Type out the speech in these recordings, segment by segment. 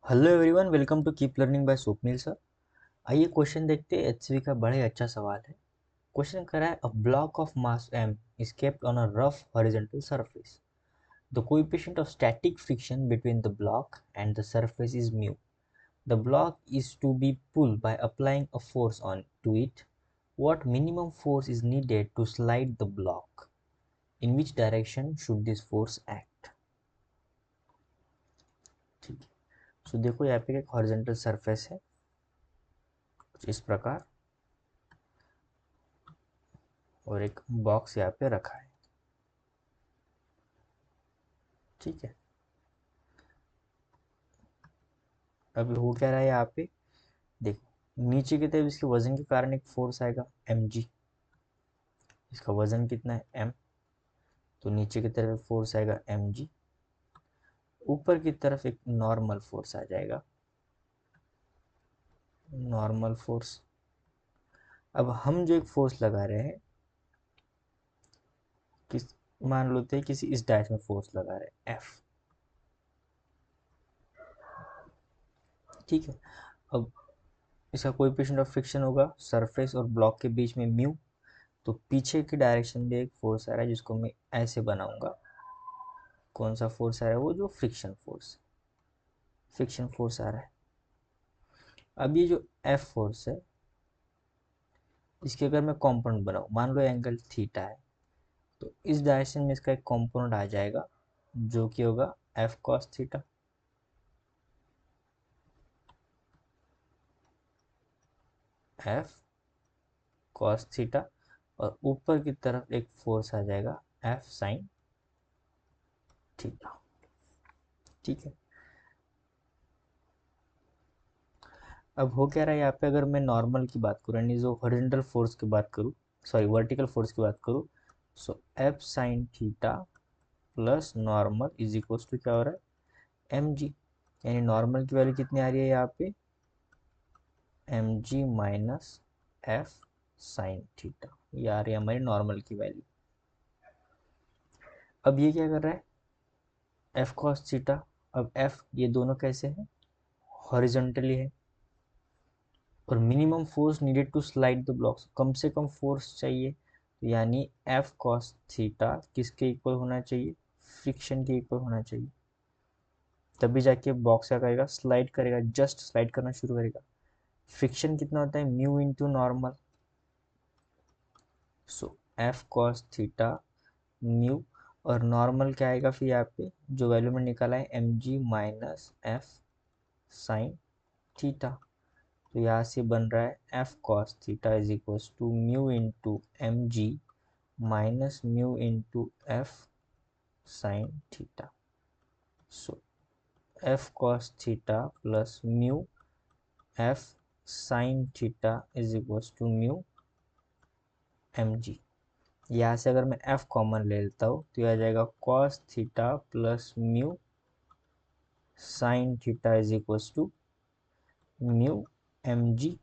Hello everyone, welcome to keep learning by Swapnil sir. आइए question देखते हैं। एचसीवी का बड़ा ही अच्छा सवाल है। क्वेश्चन कर रहा है, a block of mass m is kept on a rough horizontal surface. The coefficient of static friction between the block and the surface is mu. The block is to be pulled by applying a force on to it. What minimum force is needed to slide the block? In which direction should this force act? ठीक है। सो देखो, यहाँ पे एक horizontal surface है कुछ इस प्रकार, और एक बॉक्स यहाँ पे रखा है। ठीक है। अब हो क्या रहा है यहाँ पे, देखो नीचे की तरफ इसके वजन के कारण एक फोर्स आएगा mg। इसका वजन कितना है m, तो नीचे की तरफ फोर्स आएगा mg। ऊपर की तरफ एक नॉर्मल फोर्स आ जाएगा, नॉर्मल फोर्स। अब हम जो एक फोर्स लगा रहे हैं, किस मान लेते हैं किसी इस डायरेक्शन में फोर्स लगा रहे हैं F। ठीक है। अब इसका कोएफिशिएंट ऑफ फ्रिक्शन होगा सरफेस और ब्लॉक के बीच में म्यू। तो पीछे की डायरेक्शन में एक फोर्स आ रहा है जिसको मैं ऐसे बनाऊंगा। कौन सा फोर्स आ रहा है? वो जो फ्रिक्शन फोर्स आ रहा है। अब ये जो एफ फोर्स है, इसके अगर मैं कंपोनेंट बनाऊं, मान लो एंगल थीटा है, तो इस डायरेक्शन में इसका एक कंपोनेंट आ जाएगा जो कि होगा F cos theta. F cos theta. और ऊपर की तरफ एक फोर्स आ जाएगा एफ साइन थीटा। ठीक है। अब हो क्या रहा है यहाँ पे, अगर मैं नॉर्मल की बात करूँ यानी जो हॉरिजॉन्टल फोर्स की बात करूँ, सॉरी वर्टिकल फोर्स की बात करूँ, so F sine theta plus normal is equal to क्या हो रहा है एम जी। यानी नॉर्मल की वैल्यू कितनी आ रही है यहाँ पे, M G minus F sine theta. ये आ रही है हमारी नॉर्मल की वैल्यू। अब ये क्या कर रहा है, एफ कॉस थीटा। अब एफ ये दोनों कैसे हैं, हॉरिजॉन्टली है। और minimum force needed to slide the blocks, कम से कम फोर्स चाहिए, तो यानी एफ कॉस थीटा किसके इक्वल होना चाहिए, फ्रिक्शन के इक्वल होना चाहिए। तभी जाके बॉक्स क्या करेगा, स्लाइड करेगा, जस्ट स्लाइड करना शुरू करेगा। फ्रिक्शन कितना होता है, म्यू इंटू नॉर्मल। सो एफ कॉस थीटा म्यू, और नॉर्मल क्या आएगा फिर यहाँ पे, जो वैल्यू में निकाला है M G minus F sine theta. तो यहाँ से बन रहा है F cos theta is equal to mu into M G minus mu into F sine theta. So F cos theta plus mu F sine theta is equal to mu M G. यहाँ से अगर मैं f common ले लेता हूँ तो यह आ जाएगा cos theta plus mu sine theta is equal to mu M G.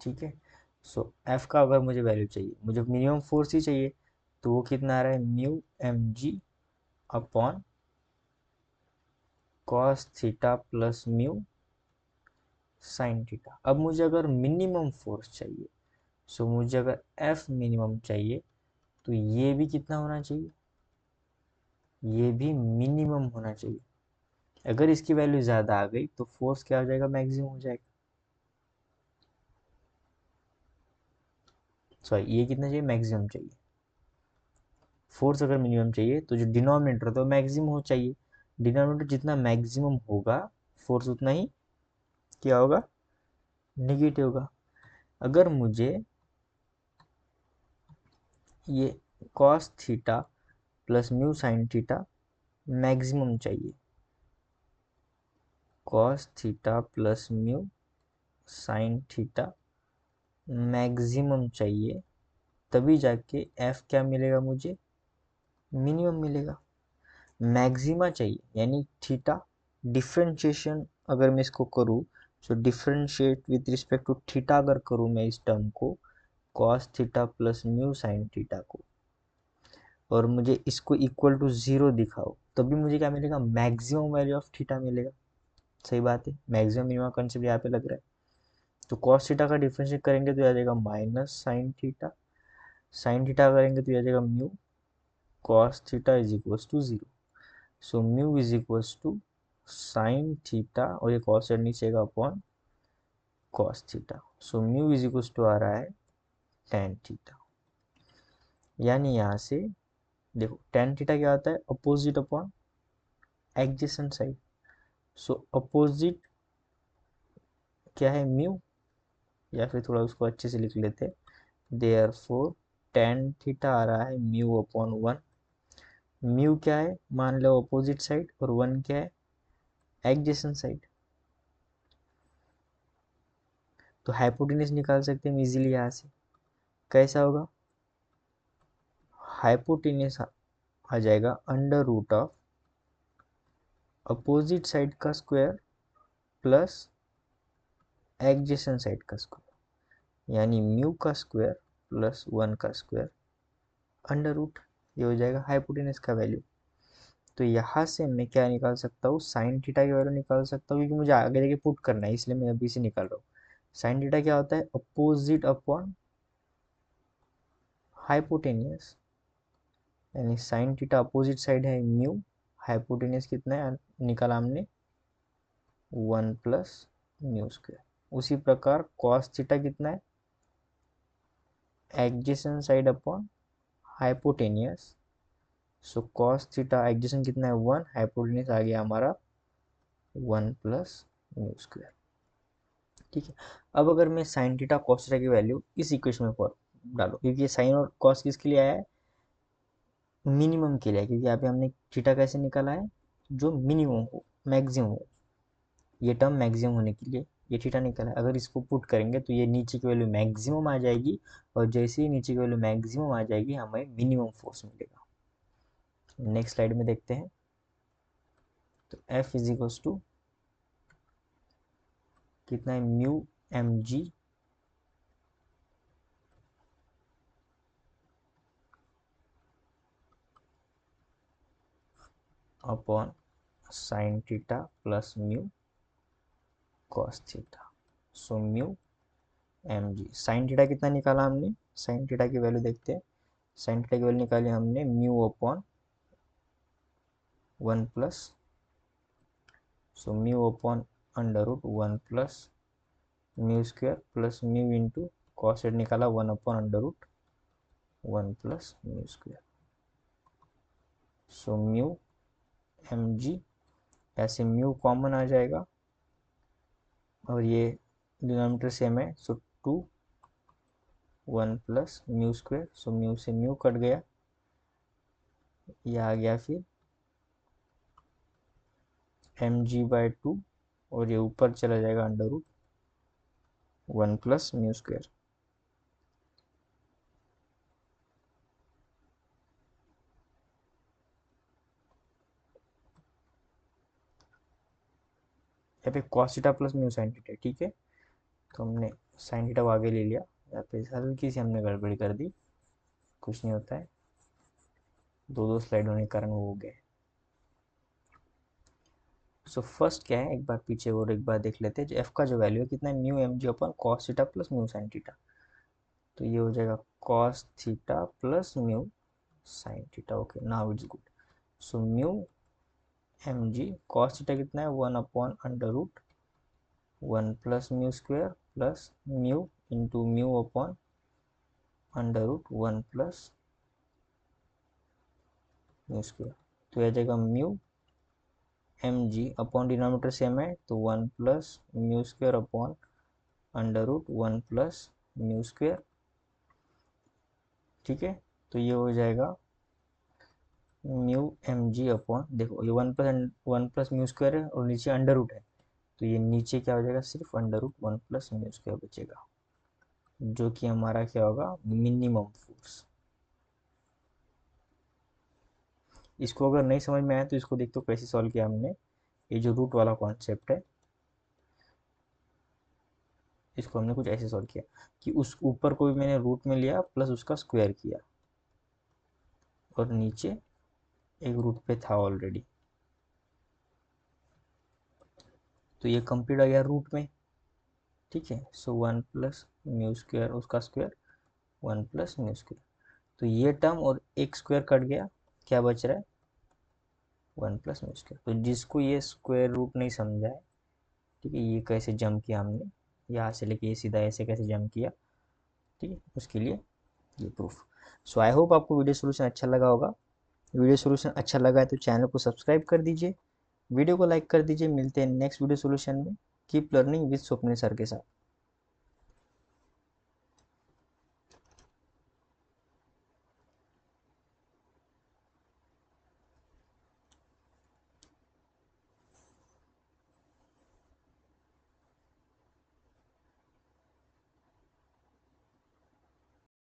ठीक है। सो f का अगर मुझे वैल्यू चाहिए, मुझे मिनिमम फोर्स ही चाहिए, तो वो कितना आ रहा है, mu M G upon cos theta plus mu sine theta. अब मुझे अगर मिनिमम फोर्स चाहिए, सो मुझे अगर f मिनिमम चाहिए, तो ये भी कितना होना चाहिए, ये भी मिनिमम होना चाहिए। अगर इसकी वैल्यू ज़्यादा आ गई तो फोर्स क्या हो जाएगा, मैक्सिमम हो जाएगा। सॉरी, ये कितना चाहिए, मैक्सिमम चाहिए। फोर्स अगर मिनिमम चाहिए तो जो डिनोमिनेटर तो मैक्सिमम हो चाहिए। डिनोमिनेटर जितना मैक्सिमम होगा, फोर्स उतना ही क्या होगा, निगेटिव होगा। अगर मुझे ये cos theta plus mu sine theta maximum चाहिए, cos theta plus mu sine theta maximum चाहिए, तभी जाके एफ क्या मिलेगा मुझे, मिनिमम मिलेगा। मैक्सिमा चाहिए यानी थीटा, डिफ्रेंशिएशन अगर मैं इसको करूँ, so differentiate with respect to theta अगर करूँ मैं इस टर्म को, cos theta plus mu sine theta को, और मुझे इसको इक्वल टू 0 दिखाओ, तभी मुझे क्या मिलेगा, मैक्सिमम वैल्यू ऑफ थीटा मिलेगा। सही बात है, मैक्सिमम मिनिमम कंसेप्ट यहाँ पे लग रहा है। तो कॉस थीटा का डिफरेंशिएट करेंगे तो आ जाएगा minus sine theta, sine theta करेंगे तो आ जाएगा mu cos theta is equals to 0। So mu is equals to sine theta, और ये कॉस नीचे का upon cos theta. So mu is equals to आ रहा है टेन थीटा। यानी यहाँ से देखो टेन थीटा क्या होता है, अपोजिट अपॉन एडजेसेंट साइड। सो अपोजिट क्या है, म्यू, या फिर थोड़ा उसको अच्छे से लिख लेते, देयरफॉर टेन थीटा आ रहा है म्यू अपॉन 1। म्यू क्या है, मान लो अपोजिट साइड, और 1 क्या है, एडजेसेंट साइड। तो हाइपोटेन्यूज निकाल सकते हैं इजीली यहाँ से। कैसा होगा, हाइपोटेन्यूज आ जाएगा under root of opposite side का स्क्वायर प्लस एडजेसेंट साइड का स्क्वायर, यानी म्यू का स्क्वायर प्लस 1 का स्क्वायर अंडर रूट। ये हो जाएगा हाइपोटेन्यूज का वैल्यू। तो यहाँ से मैं क्या निकाल सकता हूँ, साइन थीटा की वैल्यू निकाल सकता हूँ, क्योंकि मुझे आगे जाके पुट करना है, इसलिए मैं अभी से निकाल रहा हूँ। साइन थीटा क्या होता है, अपोजिट अपॉन हाइपोटेन्यूज, यानी साइन थीटा अपोजिट साइड है म्यू, हाइपोटेन्यूज कितना है निकाला हमने 1 प्लस म्यू स्क्वायर। उसी प्रकार कॉस थीटा कितना है, adjacent side upon hypotenuse. So cos theta adjacent कितना है 1, हाइपोटेन्यूज आ गया हमारा 1 प्लस म्यू स्क्वायर। ठीक है। अब अगर मैं साइन थीटा कॉस थीटा की वैल्यू इस इक्वेशन में डालो, क्योंकि ये साइन और कॉस किसके लिए आया है, मिनिमम के लिए, क्योंकि यहाँ पे हमने थीटा कैसे निकाला है, जो मिनिमम हो, मैक्सिमम हो, ये टर्म मैक्सिमम होने के लिए ये थीटा निकाला है। अगर इसको पुट करेंगे तो ये नीचे की वैल्यू मैक्सिमम आ जाएगी, और जैसे ही नीचे की वैल्यू मैक्सिमम आ जाएगी हमें मिनिमम फोर्स मिलेगा। नेक्स्ट स्लाइड में देखते हैं। तो F इज इक्वल्स टू कितना है, mu M G upon sine theta plus mu cos theta. So mu M G, sine theta कितना निकाला हमने, साइन थीटा की वैल्यू देखते हैं। साइन थीटा की वैल्यू निकाली हमने mu upon 1 plus, so mu upon under root 1 plus mu square plus mu into cos theta निकाला 1 upon under root 1 plus mu square. So mu M G, ऐसे mu common आ जाएगा, और ये denominator same है, सो 2 1 plus mu square, so mu से mu cut गया, ये आ गया फिर एम जी बाई 2, और ये ऊपर चला जाएगा under root 1 plus mu square. यहाँ पे cos theta plus mu sine theta, ठीक है। तो हमने साइन थीटा को आगे ले लिया, यहाँ पे हल्की सी हमने गड़बड़ी कर दी, कुछ नहीं होता है, दो दो स्लाइड होने के कारण वो हो गए। सो फर्स्ट क्या है, एक बार पीछे और एक बार देख लेते हैं। जो एफ का जो वैल्यू है कितना है, mu M G upon cos theta plus mu sine theta. तो ये हो जाएगा cos theta plus mu sine theta. Okay, now it's good. So mu M G cos theta कितना है, 1 upon under root 1 plus mu square plus mu into mu upon under root 1 plus mu square. तो यह आ जाएगा mu M G upon denominator same है, तो 1 plus mu square upon under root 1 plus mu square. ठीक है, तो ये हो जाएगा म्यू एम जी अपॉन, देखो ये 1 प्लस म्यू स्क्वायर है और नीचे अंडर रूट है, तो ये नीचे क्या हो जाएगा, सिर्फ under root 1 plus mu square बचेगा, जो कि हमारा क्या होगा, मिनिमम फोर्स। इसको अगर नहीं समझ में आया तो इसको देखते हो कैसे सॉल्व किया हमने। ये जो रूट वाला कॉन्सेप्ट है, इसको हमने कुछ ऐसे सॉल्व किया कि उस ऊपर को भी मैंने रूट में लिया प्लस उसका स्क्वायर किया, और नीचे एक रूट पे था ऑलरेडी, तो ये कंप्लीट आ गया रूट में। ठीक है, सो 1 + μ² उसका स्क्वायर 1 + μ²। तो ये टर्म और एक स्क्वायर कट गया, क्या बच रहा है 1 + μ²। तो जिसको ये स्क्वायर रूट नहीं समझा है, ठीक है, ये कैसे जम किया हमने, यहाँ से लेके ये सीधा ऐसे कैसे जम किया, ठीक है, उसके लिए ये प्रूफ। सो आई होप आपको वीडियो सोल्यूशन अच्छा लगा होगा। वीडियो सोल्यूशन अच्छा लगा है तो चैनल को सब्सक्राइब कर दीजिए, वीडियो को लाइक कर दीजिए। मिलते हैं नेक्स्ट वीडियो सोल्यूशन में। Keep learning with Swapnil sir के साथ।